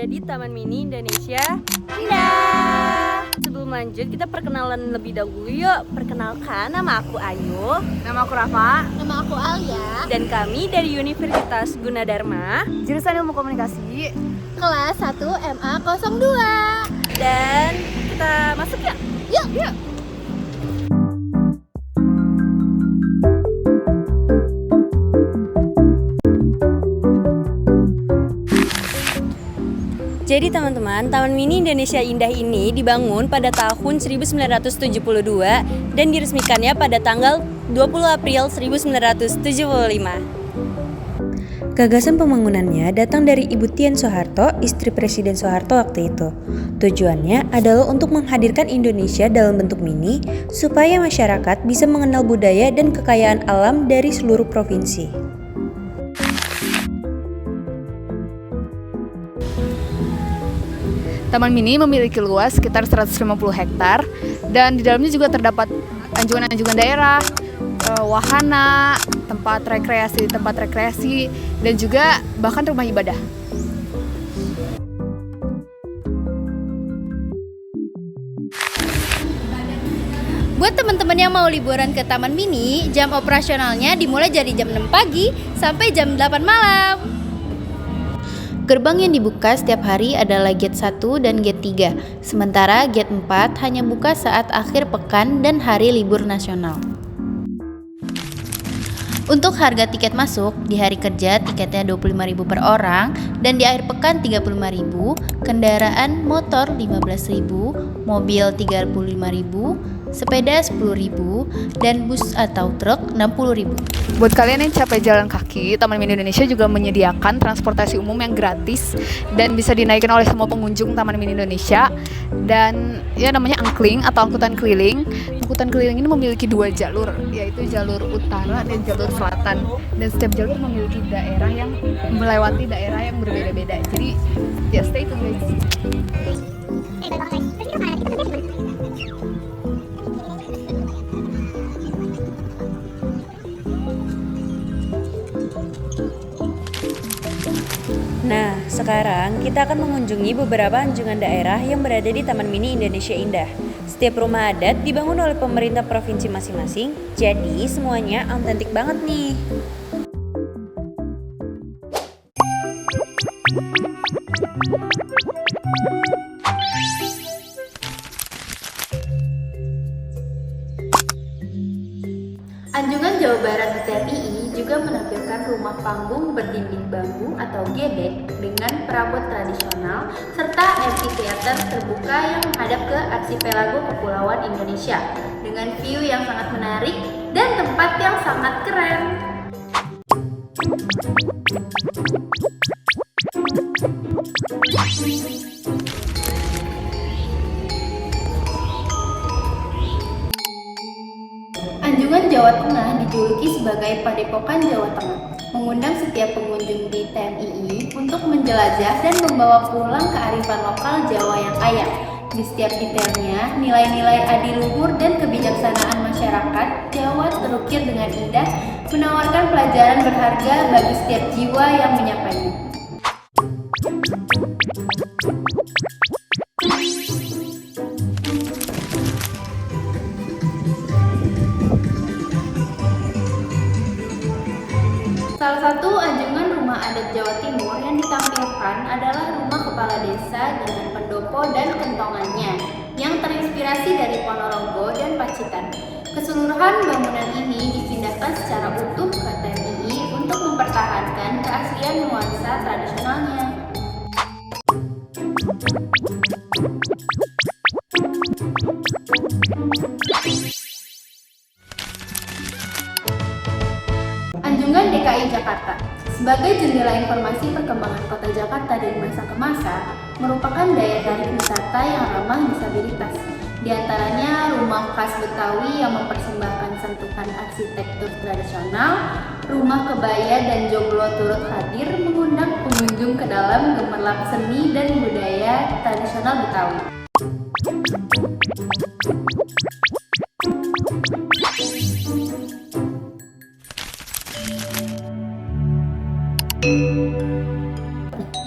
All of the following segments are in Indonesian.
berada di Taman Mini Indonesia Indah. Sebelum lanjut, kita perkenalan lebih dahulu yuk. Perkenalkan, nama aku Ayu. Nama aku Rafa. Nama aku Alia. Dan kami dari Universitas Gunadarma, Jurusan Ilmu Komunikasi. Kelas 1 MA 02. dan kita masuk ya. Yuk. Jadi teman-teman, Taman Mini Indonesia Indah ini dibangun pada tahun 1972 dan diresmikannya pada tanggal 20 April 1975. Gagasan pembangunannya datang dari Ibu Tien Soeharto, istri Presiden Soeharto waktu itu. Tujuannya adalah untuk menghadirkan Indonesia dalam bentuk mini supaya masyarakat bisa mengenal budaya dan kekayaan alam dari seluruh provinsi. Taman Mini memiliki luas sekitar 150 hektar dan di dalamnya juga terdapat anjungan-anjungan daerah, wahana, tempat rekreasi dan juga bahkan rumah ibadah. Buat teman-teman yang mau liburan ke Taman Mini, jam operasionalnya dimulai dari jam 6 pagi sampai jam 8 malam. Gerbang yang dibuka setiap hari adalah gate 1 dan gate 3, sementara gate 4 hanya buka saat akhir pekan dan hari libur nasional. Untuk harga tiket masuk, di hari kerja tiketnya Rp25.000 per orang dan di akhir pekan Rp35.000, kendaraan motor Rp15.000, mobil Rp35.000, sepeda Rp10.000, dan bus atau truk Rp60.000. Buat kalian yang capek jalan kaki, Taman Mini Indonesia juga menyediakan transportasi umum yang gratis dan bisa dinaikkan oleh semua pengunjung Taman Mini Indonesia. Dan ya namanya angkling atau angkutan keliling. Angkutan keliling ini memiliki 2 jalur, yaitu jalur utara dan jalur selatan. Dan setiap jalur memiliki daerah yang melewati daerah yang berbeda-beda. Jadi ya stay tune guys. Nah, sekarang kita akan mengunjungi beberapa anjungan daerah yang berada di Taman Mini Indonesia Indah. Setiap rumah adat dibangun oleh pemerintah provinsi masing-masing, jadi semuanya autentik banget nih. Anjungan Jawa Barat di TMII juga menampilkan rumah panggung berdinding bambu atau gedek dengan perabot tradisional serta amphitheater terbuka yang menghadap ke Arsipelago Kepulauan Indonesia dengan view yang sangat menarik dan tempat yang sangat keren. Anjungan Jawa Tengah dijuluki sebagai Padepokan Jawa Tengah, mengundang setiap pengunjung di TMII untuk menjelajah dan membawa pulang kearifan lokal Jawa yang kaya. Di setiap detailnya, nilai-nilai adiluhur dan kebijaksanaan masyarakat Jawa terukir dengan indah, menawarkan pelajaran berharga bagi setiap jiwa yang menyapanya. Salah satu anjungan rumah adat Jawa Timur yang ditampilkan adalah rumah kepala desa dengan pendopo dan kentongannya yang terinspirasi dari Ponorogo dan Pacitan. Keseluruhan bangunan ini dipindahkan secara utuh ke TMII untuk mempertahankan keaslian nuansa tradisionalnya. Anjungan DKI Jakarta sebagai jendela informasi perkembangan kota Jakarta dari masa ke masa merupakan daya tarik wisata yang ramah disabilitas. Di antaranya rumah khas Betawi yang mempersembahkan sentuhan arsitektur tradisional, rumah kebaya dan joglo turut hadir mengundang pengunjung ke dalam gemerlap seni dan budaya tradisional Betawi.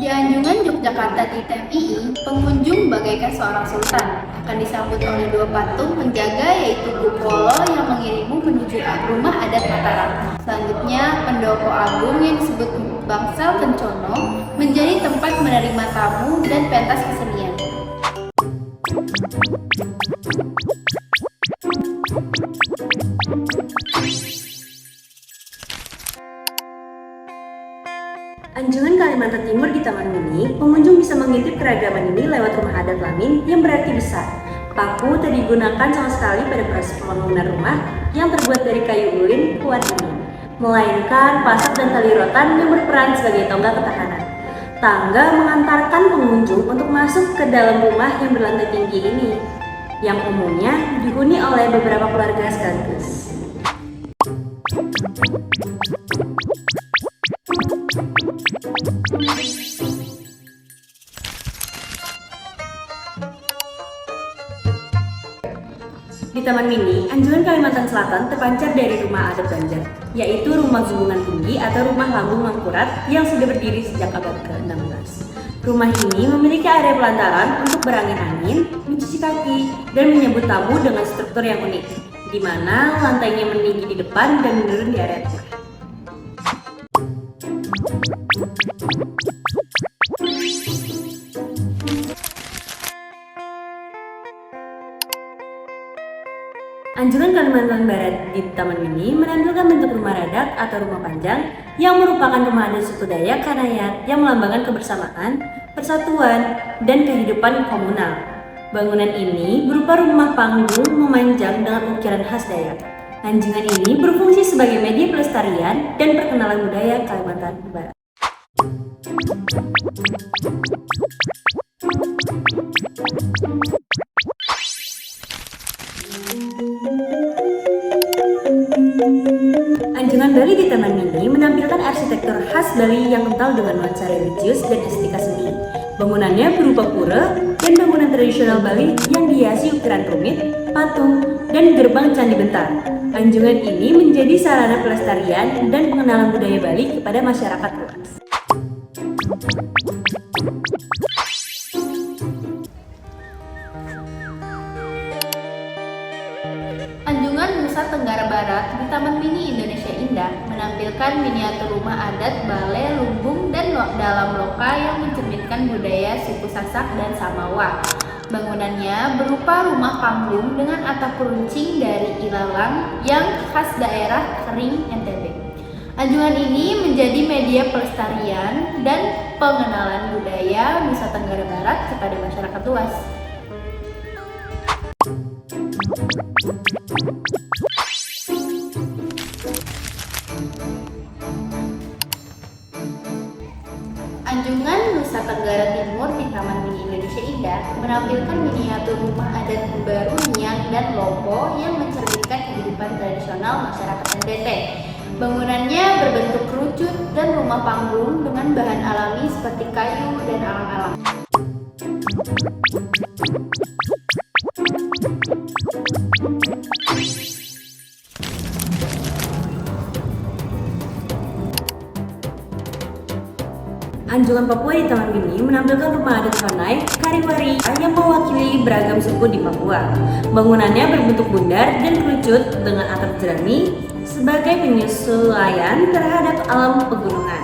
Di Anjungan Yogyakarta Jakarta di TMII, pengunjung bagaikan seorang sultan akan disambut oleh dua patung penjaga yaitu Kupolo yang mengirimmu menuju rumah adat Mataram. Selanjutnya, Pendopo Agung yang disebut Bangsal Kencono menjadi tempat menerima tamu dan pentas kesenian. Anjungan Kalimantan Timur di Taman Mini, pengunjung bisa mengintip keragaman ini lewat rumah adat Lamin yang berarti besar. Paku tak digunakan sama sekali pada proses pembangunan rumah yang terbuat dari kayu ulin kuat ini, melainkan pasak dan tali rotan yang berperan sebagai tonggak ketahanan. Tangga mengantarkan pengunjung untuk masuk ke dalam rumah yang berlantai tinggi ini, yang umumnya dihuni oleh beberapa keluarga sekaligus. Di Taman Mini, Anjungan Kalimantan Selatan terpancar dari rumah adat Banjar, yaitu rumah Gunungan Tinggi atau rumah Lambung Mangkurat yang sudah berdiri sejak abad ke-16. Rumah ini memiliki area pelantaran untuk berangin-angin, mencuci kaki, dan menyambut tamu dengan struktur yang unik, di mana lantainya meninggi di depan dan menurun di area tengah. Anjungan Kalimantan Barat di Taman Mini menampilkan bentuk rumah radak atau rumah panjang yang merupakan rumah adat suku Dayak Kanayat yang melambangkan kebersamaan, persatuan, dan kehidupan komunal. Bangunan ini berupa rumah panggung memanjang dengan ukiran khas Dayak. Anjungan ini berfungsi sebagai media pelestarian dan perkenalan budaya Kalimantan Barat. Anjungan Bali di Taman Mini menampilkan arsitektur khas Bali yang kental dengan nuansa religius dan estetika seni. Bangunannya berupa pura dan bangunan tradisional Bali yang dihiasi ukiran rumit, patung, dan gerbang Candi Bentar. Anjungan ini menjadi sarana pelestarian dan pengenalan budaya Bali kepada masyarakat luas. Anjungan Nusa Tenggara Barat di Taman Mini Indonesia Indah menampilkan miniatur rumah adat Bale, Lumbung, dan dalam loka yang mencerminkan budaya suku Sasak dan Samawa. Bangunannya berupa rumah panggung dengan atap runcing dari ilalang yang khas daerah Kering NTB. Anjungan ini menjadi media pelestarian dan pengenalan budaya Nusa Tenggara Barat kepada masyarakat luas. Anjungan Nusa Tenggara Timur di Taman Mini Indonesia Indah menampilkan miniatur rumah adat baru Niang dan Lopo yang mencerminkan kehidupan tradisional masyarakat NTT. Bangunannya berbentuk kerucut dan rumah panggung dengan bahan alami seperti kayu dan alang-alang. Anjungan Papua di Taman Mini menampilkan rumah adat Vanai Kariwari yang mewakili beragam suku di Papua. Bangunannya berbentuk bundar dan kerucut dengan atap jerami sebagai penyesuaian terhadap alam pegunungan.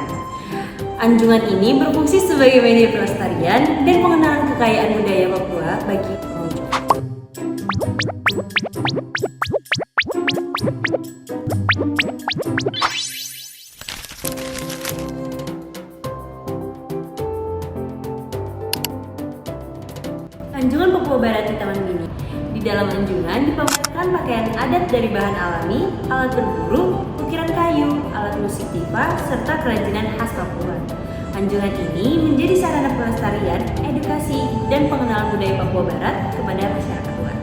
Anjungan ini berfungsi sebagai media pelestarian dan pengenalan kekayaan budaya Papua bagi pengunjung. Anjungan Papua Barat di Taman Mini. Di dalam anjungan dipamerkan pakaian adat dari bahan alami, alat berburu, ukiran kayu, alat musik tipa, serta kerajinan khas Papua. Anjungan ini menjadi sarana pelestarian, edukasi, dan pengenalan budaya Papua Barat kepada masyarakat luas.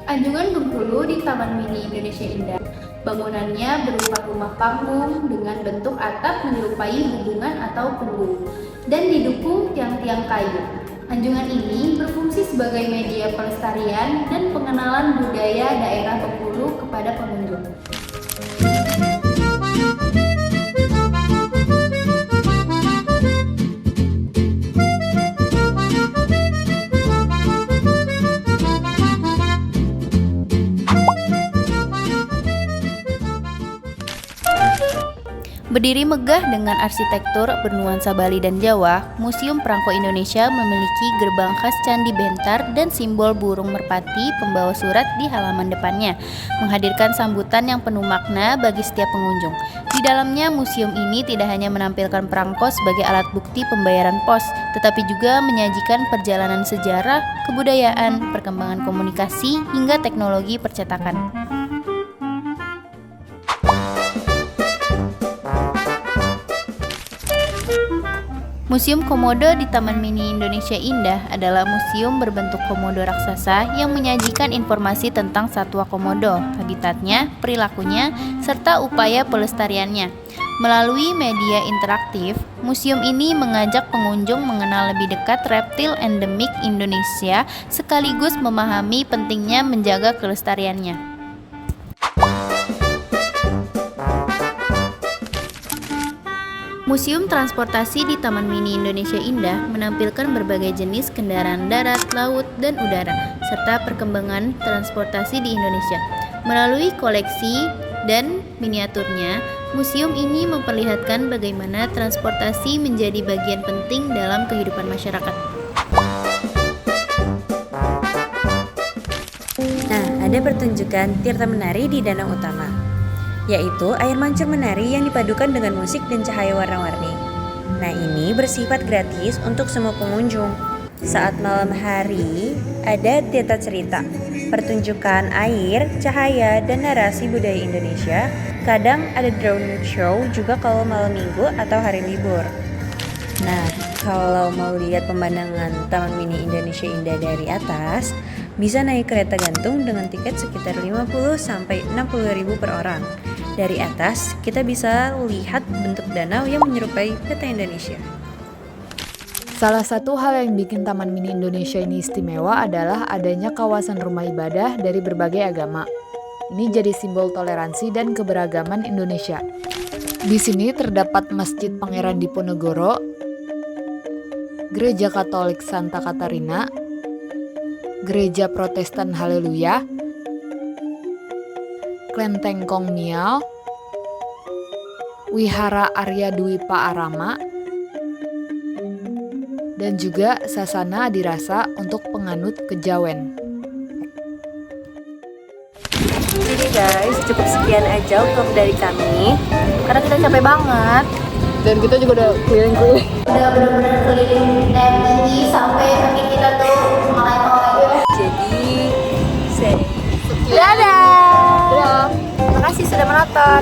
Anjungan Bengkulu di Taman Mini Indonesia Indah. Bangunannya berupa rumah panggung dengan bentuk atap menyerupai hubungan atau punggung dan didukung tiang-tiang kayu. Anjungan ini berfungsi sebagai media pelestarian dan pengenalan budaya daerah Bengkulu kepada pengunjung. Berdiri megah dengan arsitektur bernuansa Bali dan Jawa, Museum Perangko Indonesia memiliki gerbang khas Candi Bentar dan simbol burung merpati pembawa surat di halaman depannya, menghadirkan sambutan yang penuh makna bagi setiap pengunjung. Di dalamnya, museum ini tidak hanya menampilkan perangko sebagai alat bukti pembayaran pos, tetapi juga menyajikan perjalanan sejarah, kebudayaan, perkembangan komunikasi, hingga teknologi percetakan. Museum Komodo di Taman Mini Indonesia Indah adalah museum berbentuk komodo raksasa yang menyajikan informasi tentang satwa komodo, habitatnya, perilakunya, serta upaya pelestariannya. Melalui media interaktif, museum ini mengajak pengunjung mengenal lebih dekat reptil endemik Indonesia sekaligus memahami pentingnya menjaga kelestariannya. Museum Transportasi di Taman Mini Indonesia Indah menampilkan berbagai jenis kendaraan darat, laut, dan udara, serta perkembangan transportasi di Indonesia. Melalui koleksi dan miniaturnya, museum ini memperlihatkan bagaimana transportasi menjadi bagian penting dalam kehidupan masyarakat. Nah, ada pertunjukan tirta menari di danau utama, yaitu air mancur menari yang dipadukan dengan musik dan cahaya warna-warni. Nah, ini bersifat gratis untuk semua pengunjung. Saat malam hari, ada tirta cerita, pertunjukan air, cahaya, dan narasi budaya Indonesia. Kadang ada drone show juga kalau malam minggu atau hari libur. Nah, kalau mau lihat pemandangan Taman Mini Indonesia Indah dari atas, bisa naik kereta gantung dengan tiket sekitar 50-60 ribu per orang. Dari atas, kita bisa lihat bentuk danau yang menyerupai peta Indonesia. Salah satu hal yang bikin Taman Mini Indonesia ini istimewa adalah adanya kawasan rumah ibadah dari berbagai agama. Ini jadi simbol toleransi dan keberagaman Indonesia. Di sini terdapat Masjid Pangeran Diponegoro, Gereja Katolik Santa Katarina, Gereja Protestan Haleluya, Klenteng Kong Miao, Wihara Arya Dwi Pa Arama, dan juga Sasana Adirasa untuk penganut kejawen. Jadi guys, cukup sekian aja vlog dari kami, karena kita capek banget. Dan kita juga udah keliling-keliling. Udah bener-bener keliling MI sampai kaki kita tuh meleleh. Jadi, Dadah! terima kasih sudah menonton.